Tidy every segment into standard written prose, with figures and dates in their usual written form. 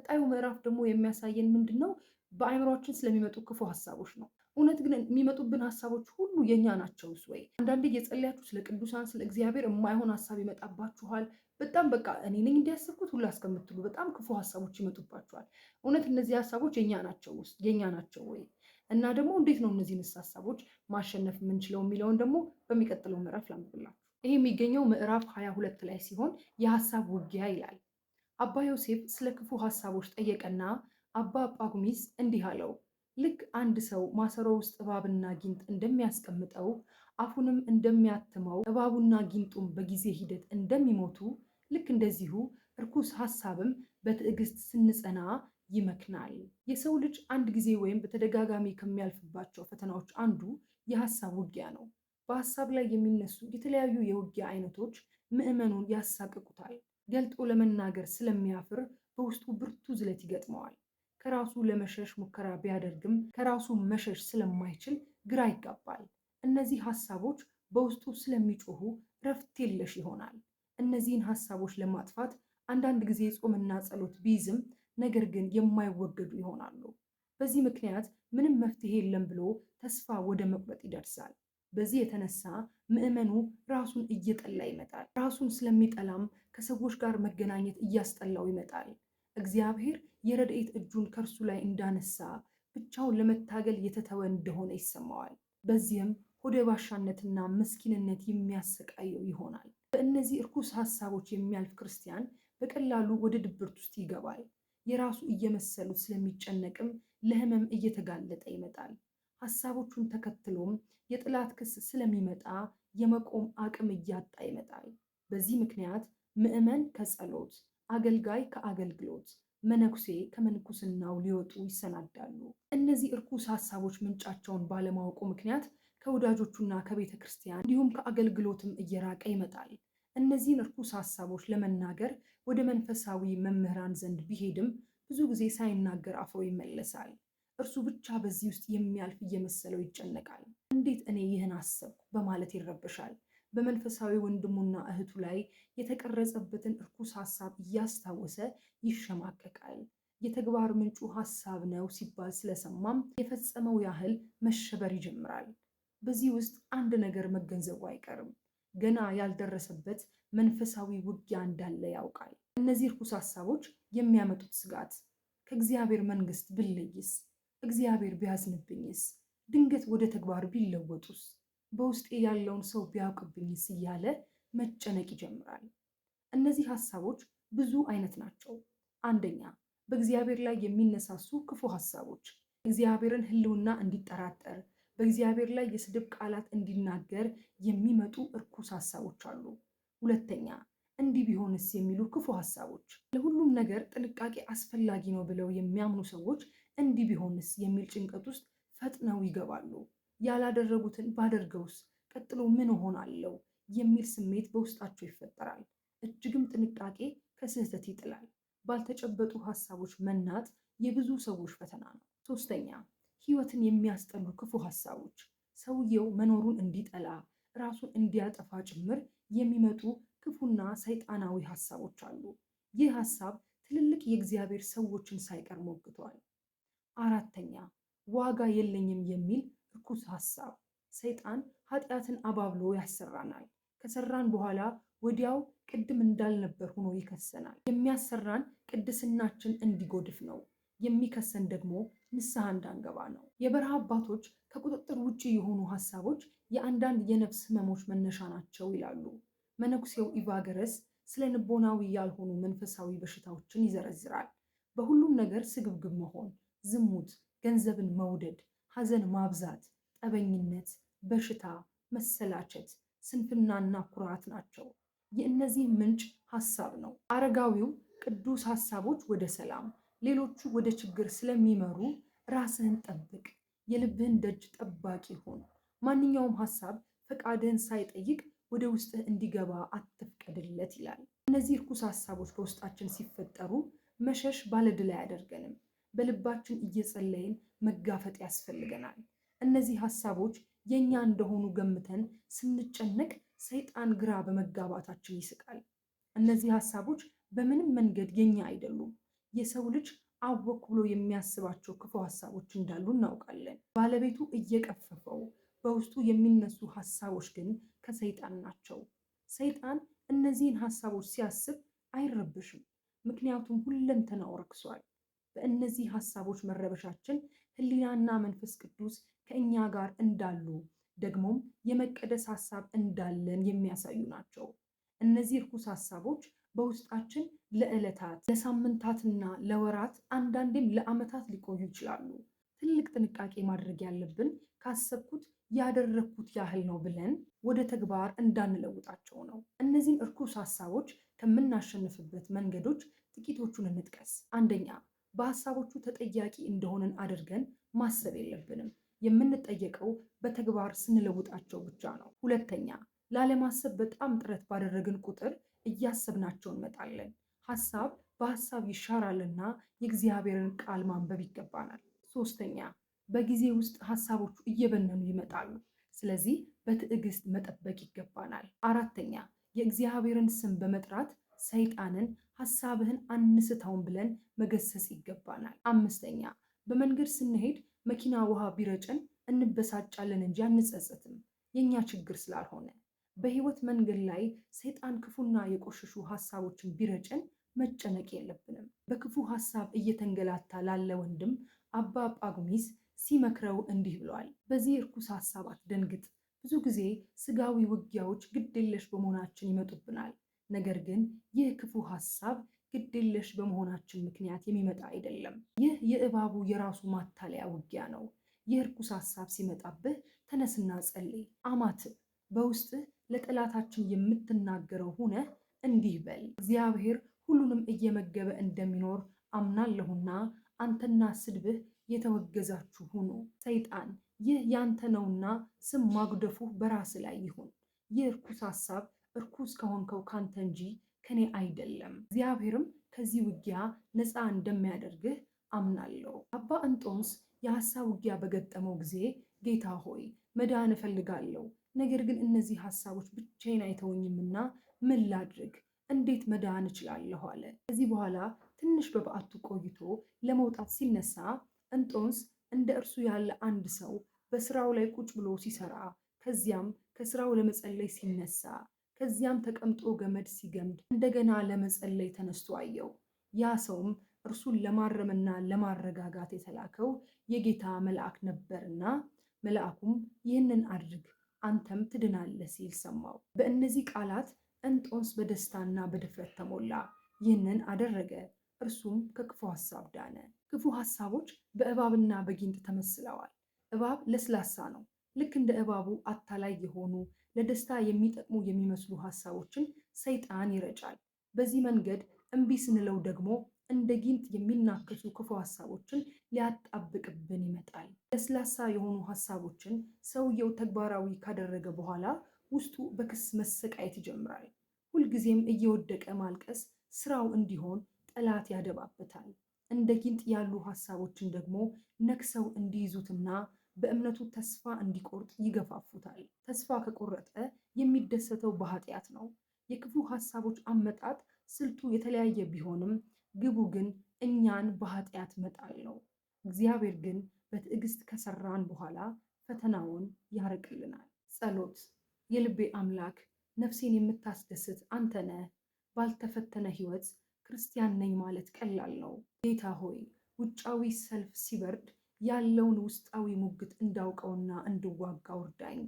ቀጣዩ ምዕራፍ ደግሞ የሚያሳየን ምንድነው? በአእምሯችን ስለሚመጡ ክፉ ሀሳቦች ነው። እውነት ግን የሚመጡብን ሀሳቦች ሁሉ የኛ ናቸውስ ወይ? አንዳንዴ እየጸለያችሁ ስለ ቅዱሳን ስለ እግዚአብሔር የማይሆን ሀሳብ ይመጣባችኋል። በጣም በቃ እኔ ነኝ እንዲያስብኩት ሁላ እስከምትሉ በጣም ክፉ ሀሳቦች ይመጡባችኋል። እውነት እነዚህ ሀሳቦች የኛ ናቸው ወይ? እና ደግሞ እንዴት ነው እነዚህንስ ሀሳቦች ማሸነፍ የምንችለው የሚለውን ደግሞ በሚቀጥለው ምዕራፍ ላንብብላችሁ። ይሄ የሚገኘው ምዕራፍ 22 ላይ ሲሆን የሀሳብ ውጊያ ይላል። አባ ዮሴፍ ስለ ክፉ ሀሳቦች ጠየቀና አባ ጳጉሚስ እንዲህ አለው። ልክ አንድ ሰው ማሰሮ ውስጥ እባብና ጊንጥ እንደሚያስቀምጠው አፉንም እንደሚያትመው እባቡና ጊንጡም በጊዜ ሂደት እንደሚሞቱ ልክ እንደዚሁ እርኩስ ሀሳብም በትዕግስት ስንጸና ይመክናል። የሰው ልጅ አንድ ጊዜ ወይም በተደጋጋሚ ከሚያልፍባቸው ፈተናዎች አንዱ የሀሳብ ውጊያ ነው። በሀሳብ ላይ የሚነሱ የተለያዩ የውጊያ አይነቶች ምዕመኑን ያሳቅቁታል። ገልጦ ለመናገር ስለሚያፍር በውስጡ ብርቱ ዝለት ይገጥመዋል። ከራሱ ለመሸሽ ሙከራ ቢያደርግም ከራሱ መሸሽ ስለማይችል ግራ ይጋባል። እነዚህ ሀሳቦች በውስጡ ስለሚጮሁ ረፍት የለሽ ይሆናል። እነዚህን ሀሳቦች ለማጥፋት አንዳንድ ጊዜ ጾምና ጸሎት ቢይዝም ነገር ግን የማይወገዱ ይሆናሉ። በዚህ ምክንያት ምንም መፍትሄ የለም ብሎ ተስፋ ወደ መቁረጥ ይደርሳል። በዚህ የተነሳ ምዕመኑ ራሱን እየጠላ ይመጣል። ራሱን ስለሚጠላም ከሰዎች ጋር መገናኘት እያስጠላው ይመጣል። እግዚአብሔር የረድኤት እጁን ከእርሱ ላይ እንዳነሳ ብቻውን ለመታገል የተተወ እንደሆነ ይሰማዋል። በዚህም ሆደ ባሻነትና ምስኪንነት የሚያሰቃየው ይሆናል። በእነዚህ እርኩስ ሀሳቦች የሚያልፍ ክርስቲያን በቀላሉ ወደ ድብርት ውስጥ ይገባል። የራሱ እየመሰሉት ስለሚጨነቅም ለሕመም እየተጋለጠ ይመጣል። ሀሳቦቹን ተከትሎም የጥላት ክስ ስለሚመጣ የመቆም አቅም እያጣ ይመጣል። በዚህ ምክንያት ምዕመን ከጸሎት፣ አገልጋይ ከአገልግሎት፣ መነኩሴ ከምንኩስናው ሊወጡ ይሰናዳሉ። እነዚህ እርኩስ ሀሳቦች ምንጫቸውን ባለማወቁ ምክንያት ከወዳጆቹና ከቤተ ክርስቲያን እንዲሁም ከአገልግሎትም እየራቀ ይመጣል። እነዚህን እርኩስ ሀሳቦች ለመናገር ወደ መንፈሳዊ መምህራን ዘንድ ቢሄድም ብዙ ጊዜ ሳይናገር አፍሮ ይመለሳል። እርሱ ብቻ በዚህ ውስጥ የሚያልፍ እየመሰለው ይጨነቃል። እንዴት እኔ ይህን አሰብኩ በማለት ይረበሻል። በመንፈሳዊ ወንድሙና እህቱ ላይ የተቀረጸበትን እርኩስ ሀሳብ እያስታወሰ ይሸማቀቃል። የተግባር ምንጩ ሀሳብ ነው ሲባል ስለሰማም የፈጸመው ያህል መሸበር ይጀምራል። በዚህ ውስጥ አንድ ነገር መገንዘቡ አይቀርም። ገና ያልደረሰበት መንፈሳዊ ውጊያ እንዳለ ያውቃል። እነዚህ እርኩስ ሀሳቦች የሚያመጡት ስጋት ከእግዚአብሔር መንግስት ብለይስ፣ እግዚአብሔር ቢያዝንብኝስ፣ ድንገት ወደ ተግባር ቢለወጡስ፣ በውስጤ ያለውን ሰው ቢያውቅብኝስ እያለ መጨነቅ ይጀምራል። እነዚህ ሀሳቦች ብዙ አይነት ናቸው። አንደኛ፣ በእግዚአብሔር ላይ የሚነሳሱ ክፉ ሀሳቦች፣ እግዚአብሔርን ሕልውና እንዲጠራጠር በእግዚአብሔር ላይ የስድብ ቃላት እንዲናገር የሚመጡ እርኩስ ሀሳቦች አሉ። ሁለተኛ፣ እንዲህ ቢሆንስ የሚሉ ክፉ ሀሳቦች። ለሁሉም ነገር ጥንቃቄ አስፈላጊ ነው ብለው የሚያምኑ ሰዎች እንዲህ ቢሆንስ የሚል ጭንቀት ውስጥ ፈጥነው ይገባሉ። ያላደረጉትን ባደርገውስ ቀጥሎ ምን እሆናለሁ የሚል ስሜት በውስጣቸው ይፈጠራል። እጅግም ጥንቃቄ ከስህተት ይጥላል። ባልተጨበጡ ሀሳቦች መናጥ የብዙ ሰዎች ፈተና ነው። ሶስተኛ፣ ህይወትን የሚያስጠሉ ክፉ ሀሳቦች፣ ሰውየው መኖሩን እንዲጠላ ራሱን እንዲያጠፋ ጭምር የሚመጡ ክፉና ሰይጣናዊ ሀሳቦች አሉ። ይህ ሀሳብ ትልልቅ የእግዚአብሔር ሰዎችን ሳይቀር ሞግቷል። አራተኛ፣ ዋጋ የለኝም የሚል ርኩስ ሀሳብ፣ ሰይጣን ኃጢአትን አባብሎ ያሰራናል። ከሰራን በኋላ ወዲያው ቅድም እንዳልነበር ሆኖ ይከሰናል። የሚያሰራን ቅድስናችን እንዲጎድፍ ነው። የሚከሰን ደግሞ ንስሐ እንዳንገባ ነው። የበረሃ አባቶች ከቁጥጥር ውጭ የሆኑ ሀሳቦች የአንዳንድ የነፍስ ህመሞች መነሻ ናቸው ይላሉ። መነኩሴው ኢቫገረስ ስለ ልቦናዊ ያልሆኑ መንፈሳዊ በሽታዎችን ይዘረዝራል። በሁሉም ነገር ስግብግብ መሆን፣ ዝሙት፣ ገንዘብን መውደድ፣ ሐዘን ማብዛት፣ ጠበኝነት፣ በሽታ፣ መሰላቸት፣ ስንፍናና ኩራት ናቸው። የእነዚህ ምንጭ ሀሳብ ነው። አረጋዊው ቅዱስ ሀሳቦች ወደ ሰላም፣ ሌሎቹ ወደ ችግር ስለሚመሩ ራስህን ጠብቅ፣ የልብህን ደጅ ጠባቂ ሁን። ማንኛውም ሀሳብ ፈቃድህን ሳይጠይቅ ወደ ውስጥህ እንዲገባ አትፍቀድለት ይላል። እነዚህ እርኩስ ሀሳቦች በውስጣችን ሲፈጠሩ መሸሽ ባለድል አያደርገንም። በልባችን እየጸለይን መጋፈጥ ያስፈልገናል። እነዚህ ሀሳቦች የኛ እንደሆኑ ገምተን ስንጨነቅ ሰይጣን ግራ በመጋባታችን ይስቃል። እነዚህ ሀሳቦች በምንም መንገድ የኛ አይደሉም። የሰው ልጅ አወኩ ብሎ የሚያስባቸው ክፉ ሀሳቦች እንዳሉ እናውቃለን። ባለቤቱ እየቀፈፈው በውስጡ የሚነሱ ሀሳቦች ግን ከሰይጣን ናቸው። ሰይጣን እነዚህን ሀሳቦች ሲያስብ አይረብሽም፣ ምክንያቱም ሁለንተናው ረክሷል። በእነዚህ ሀሳቦች መረበሻችን ሕሊናና መንፈስ ቅዱስ ከእኛ ጋር እንዳሉ ደግሞም የመቀደስ ሀሳብ እንዳለን የሚያሳዩ ናቸው። እነዚህ ርኩስ ሀሳቦች በውስጣችን ለዕለታት፣ ለሳምንታትና ለወራት አንዳንዴም ለዓመታት ሊቆዩ ይችላሉ። ትልቅ ጥንቃቄ ማድረግ ያለብን ካሰብኩት ያደረግኩት ያህል ነው ብለን ወደ ተግባር እንዳንለውጣቸው ነው። እነዚህን እርኩስ ሀሳቦች ከምናሸንፍበት መንገዶች ጥቂቶቹን እንጥቀስ። አንደኛ፣ በሀሳቦቹ ተጠያቂ እንደሆንን አድርገን ማሰብ የለብንም። የምንጠየቀው በተግባር ስንለውጣቸው ብቻ ነው። ሁለተኛ፣ ላለማሰብ በጣም ጥረት ባደረግን ቁጥር እያሰብናቸው እንመጣለን። ሀሳብ በሀሳብ ይሻራልና የእግዚአብሔርን ቃል ማንበብ ይገባናል። ሶስተኛ፣ በጊዜ ውስጥ ሀሳቦቹ እየበነኑ ይመጣሉ። ስለዚህ በትዕግስት መጠበቅ ይገባናል። አራተኛ፣ የእግዚአብሔርን ስም በመጥራት ሰይጣንን ሀሳብህን አንስተውን ብለን መገሰጽ ይገባናል። አምስተኛ፣ በመንገድ ስንሄድ መኪና ውሃ ቢረጨን እንበሳጫለን እንጂ አንጸጸትም፣ የእኛ ችግር ስላልሆነ። በህይወት መንገድ ላይ ሰይጣን ክፉና የቆሸሹ ሀሳቦችን ቢረጨን መጨነቅ የለብንም። በክፉ ሀሳብ እየተንገላታ ላለ ወንድም አባ ጳጉሚስ ሲመክረው እንዲህ ብለዋል። በዚህ እርኩስ ሀሳብ አትደንግጥ። ብዙ ጊዜ ስጋዊ ውጊያዎች ግድየለሽ በመሆናችን ይመጡብናል። ነገር ግን ይህ ክፉ ሀሳብ ግድየለሽ በመሆናችን ምክንያት የሚመጣ አይደለም። ይህ የእባቡ የራሱ ማታለያ ውጊያ ነው። ይህ እርኩስ ሀሳብ ሲመጣብህ ተነስና ጸልይ፣ አማትብ። በውስጥህ ለጠላታችን የምትናገረው ሁነህ እንዲህ በል፣ እግዚአብሔር ሁሉንም እየመገበ እንደሚኖር አምናለሁና አንተና ስድብህ የተወገዛችሁ ሁኑ። ሰይጣን ይህ ያንተ ነውና ስም ማጉደፉ በራስ ላይ ይሁን። ይህ እርኩስ ሀሳብ እርኩስ ከሆንከው ካንተ እንጂ ከኔ አይደለም። እግዚአብሔርም ከዚህ ውጊያ ነፃ እንደሚያደርግህ አምናለሁ። አባ እንጦንስ የሀሳብ ውጊያ በገጠመው ጊዜ ጌታ ሆይ መዳን እፈልጋለሁ፣ ነገር ግን እነዚህ ሀሳቦች ብቻዬን አይተውኝምና ምን ላድርግ? እንዴት መዳን እችላለሁ? አለ። ከዚህ በኋላ ትንሽ በበዓቱ ቆይቶ ለመውጣት ሲነሳ እንጦንስ እንደ እርሱ ያለ አንድ ሰው በስራው ላይ ቁጭ ብሎ ሲሰራ፣ ከዚያም ከስራው ለመጸለይ ሲነሳ፣ ከዚያም ተቀምጦ ገመድ ሲገምድ እንደገና ለመጸለይ ተነስቶ አየው። ያ ሰውም እርሱን ለማረምና ለማረጋጋት የተላከው የጌታ መልአክ ነበርና መልአኩም ይህንን አድርግ አንተም ትድናለህ ሲል ሰማው። በእነዚህ ቃላት እንጦንስ በደስታና በድፍረት ተሞላ። ይህንን አደረገ፣ እርሱም ከክፉ ሀሳብ ዳነ። ክፉ ሀሳቦች በእባብና በጊንጥ ተመስለዋል። እባብ ለስላሳ ነው። ልክ እንደ እባቡ አታላይ የሆኑ ለደስታ የሚጠቅሙ የሚመስሉ ሀሳቦችን ሰይጣን ይረጫል። በዚህ መንገድ እምቢ ስንለው ደግሞ እንደ ጊንጥ የሚናከሱ ክፉ ሀሳቦችን ሊያጣብቅብን ይመጣል። ለስላሳ የሆኑ ሀሳቦችን ሰውየው ተግባራዊ ካደረገ በኋላ ውስጡ በክስ መሰቃየት ይጀምራል። ሁልጊዜም እየወደቀ ማልቀስ ስራው እንዲሆን ጠላት ያደባበታል። እንደ ጊንጥ ያሉ ሀሳቦችን ደግሞ ነክሰው እንዲይዙትና በእምነቱ ተስፋ እንዲቆርጥ ይገፋፉታል። ተስፋ ከቆረጠ የሚደሰተው በኃጢአት ነው። የክፉ ሀሳቦች አመጣጥ ስልቱ የተለያየ ቢሆንም ግቡ ግን እኛን በኃጢአት መጣል ነው። እግዚአብሔር ግን በትዕግስት ከሰራን በኋላ ፈተናውን ያርቅልናል። ጸሎት። የልቤ አምላክ ነፍሴን የምታስደስት አንተ ነህ። ባልተፈተነ ህይወት ክርስቲያን ነኝ ማለት ቀላል ነው። ጌታ ሆይ ውጫዊ ሰልፍ ሲበርድ ያለውን ውስጣዊ ሙግት እንዳውቀውና እንድዋጋው እርዳኝ።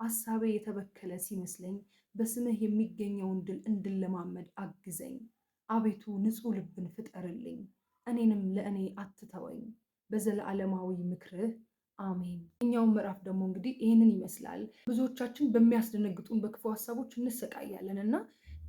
ሐሳቤ የተበከለ ሲመስለኝ በስምህ የሚገኘውን ድል እንድለማመድ አግዘኝ። አቤቱ ንጹሕ ልብን ፍጠርልኝ፣ እኔንም ለእኔ አትተወኝ። በዘለዓለማዊ ምክርህ አሜን። የኛውን ምዕራፍ ደግሞ እንግዲህ ይህንን ይመስላል። ብዙዎቻችን በሚያስደነግጡን በክፉ ሀሳቦች እንሰቃያለን እና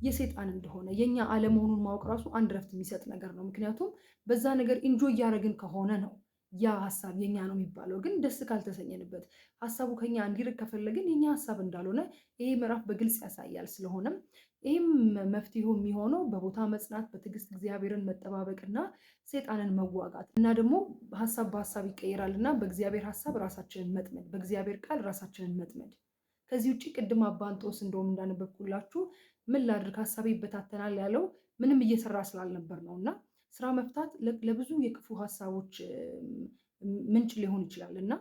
የሰይጣን እንደሆነ የኛ አለመሆኑን ማወቅ ራሱ አንድ ረፍት የሚሰጥ ነገር ነው። ምክንያቱም በዛ ነገር ኢንጆይ እያደረግን ከሆነ ነው ያ ሀሳብ የኛ ነው የሚባለው። ግን ደስ ካልተሰኘንበት ሀሳቡ ከኛ እንዲርቅ ከፈለግን የኛ ሀሳብ እንዳልሆነ ይሄ ምዕራፍ በግልጽ ያሳያል። ስለሆነም ይህም መፍትሄው የሚሆነው በቦታ መጽናት፣ በትዕግስት እግዚአብሔርን መጠባበቅና ሰይጣንን መዋጋት እና ደግሞ ሀሳብ በሀሳብ ይቀየራል እና በእግዚአብሔር ሀሳብ ራሳችንን መጥመድ፣ በእግዚአብሔር ቃል ራሳችንን መጥመድ። ከዚህ ውጭ ቅድም አባ እንጦንስ እንደውም እንዳነበብኩላችሁ ምን ላድርግ ሀሳቤ ይበታተናል ያለው ምንም እየሰራ ስላልነበር ነው እና ስራ መፍታት ለብዙ የክፉ ሀሳቦች ምንጭ ሊሆን ይችላል እና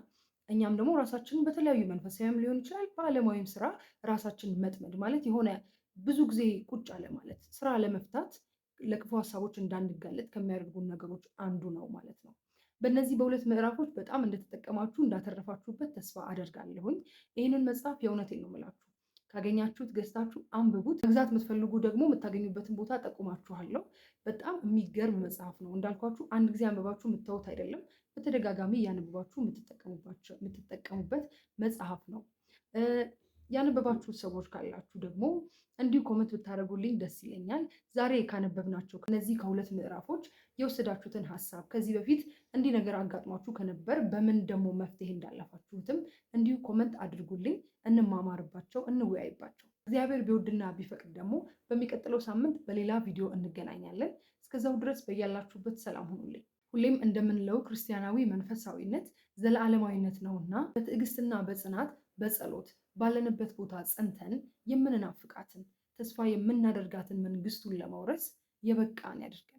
እኛም ደግሞ ራሳችንን በተለያዩ መንፈሳዊም ሊሆን ይችላል በዓለማዊም ስራ ራሳችንን መጥመድ ማለት የሆነ ብዙ ጊዜ ቁጭ አለ ማለት ስራ ለመፍታት ለክፉ ሀሳቦች እንዳንጋለጥ ከሚያደርጉን ነገሮች አንዱ ነው ማለት ነው። በእነዚህ በሁለት ምዕራፎች በጣም እንደተጠቀማችሁ እንዳተረፋችሁበት ተስፋ አደርጋለሁኝ። ይህንን መጽሐፍ የእውነቴን ነው የምላችሁ ካገኛችሁት ገዝታችሁ አንብቡት። መግዛት የምትፈልጉ ደግሞ የምታገኙበትን ቦታ ጠቁማችኋለሁ። በጣም የሚገርም መጽሐፍ ነው። እንዳልኳችሁ አንድ ጊዜ አንብባችሁ የምታዩት አይደለም። በተደጋጋሚ እያነበባችሁ የምትጠቀሙበት መጽሐፍ ነው። ያነበባችሁት ሰዎች ካላችሁ ደግሞ እንዲሁ ኮመንት ብታደርጉልኝ ደስ ይለኛል። ዛሬ ካነበብናቸው ከነዚህ ከሁለት ምዕራፎች የወሰዳችሁትን ሀሳብ ከዚህ በፊት እንዲህ ነገር አጋጥሟችሁ ከነበር በምን ደግሞ መፍትሄ እንዳለፋችሁትም እንዲሁ ኮመንት አድርጉልኝ። እንማማርባቸው፣ እንወያይባቸው። እግዚአብሔር ቢወድና ቢፈቅድ ደግሞ በሚቀጥለው ሳምንት በሌላ ቪዲዮ እንገናኛለን። እስከዛው ድረስ በያላችሁበት ሰላም ሁኑልኝ። ሁሌም እንደምንለው ክርስቲያናዊ መንፈሳዊነት ዘለዓለማዊነት ነውና በትዕግስትና በጽናት በጸሎት ባለንበት ቦታ ጸንተን የምንናፍቃትን ተስፋ የምናደርጋትን መንግስቱን ለመውረስ የበቃን ያድርገን።